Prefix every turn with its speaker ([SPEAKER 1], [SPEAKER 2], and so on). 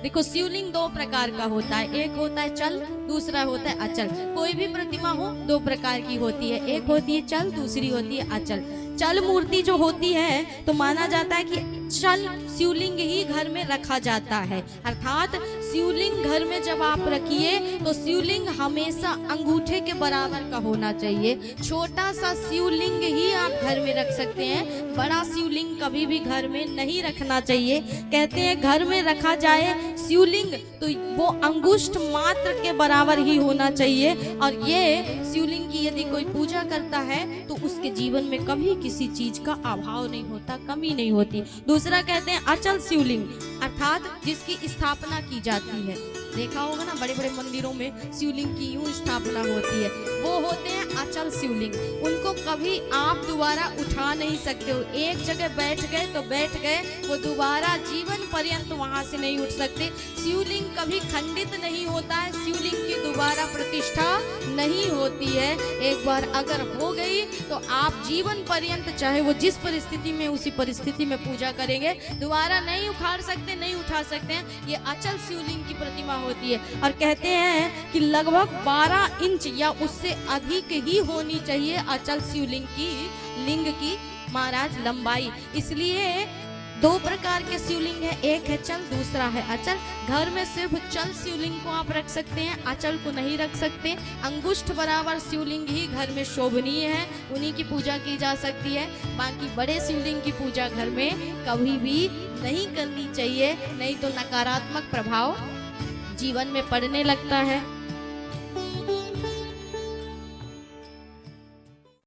[SPEAKER 1] देखो शिवलिंग दो प्रकार का होता है, एक होता है चल, दूसरा होता है अचल। कोई भी प्रतिमा हो दो प्रकार की होती है, एक होती है चल, दूसरी होती है अचल। चल मूर्ति जो होती है तो माना जाता है कि चल शिवलिंग ही घर में रखा जाता है, अर्थात शिवलिंग घर में जब आप रखिए तो शिवलिंग हमेशा अंगूठे के बराबर का होना चाहिए। छोटा सा शिवलिंग ही आप घर में रख सकते हैं, बड़ा शिवलिंग कभी भी घर में नहीं रखना चाहिए। कहते हैं घर में रखा जाए शिवलिंग तो वो अंगुष्ठ मात्र के बराबर ही होना चाहिए, और ये शिवलिंग की यदि कोई पूजा करता है तो उसके जीवन में कभी किसी चीज का अभाव नहीं होता, कमी नहीं होती। दूसरा कहते हैं अचल शिवलिंग, अर्थात जिसकी स्थापना की जाती है। देखा होगा ना बड़े बड़े मंदिरों में शिवलिंग की यूं स्थापना होती है, वो होते हैं अचल शिवलिंग। उनको कभी आप दोबारा उठा नहीं सकते हो, एक जगह बैठ गए तो बैठ गए, वो दोबारा जीवन पर्यंत वहां से नहीं उठ सकते। शिवलिंग कभी खंडित नहीं होता है, शिवलिंग की दोबारा प्रतिष्ठा नहीं होती है। एक बार अगर हो गई तो आप जीवन पर्यंत चाहे वो जिस परिस्थिति में उसी परिस्थिति में पूजा करेंगे, दोबारा नहीं उखाड़ सकते, नहीं उठा सकते हैं। ये अचल शिवलिंग की प्रतिमा होती है, और कहते हैं कि लगभग 12 इंच या उससे अधिक ही होनी चाहिए अचल शिवलिंग की लिंग की महाराज लंबाई। इसलिए दो प्रकार के शिवलिंग है, एक है चल, दूसरा है अचल। घर में सिर्फ चल शिवलिंग को आप रख सकते हैं, अचल को नहीं रख सकते। अंगुष्ठ बराबर शिवलिंग ही घर में शोभनीय है, उन्हीं की पूजा की जा सकती है। बाकी बड़े शिवलिंग की पूजा घर में कभी भी नहीं करनी चाहिए, नहीं तो नकारात्मक प्रभाव जीवन में पड़ने लगता है।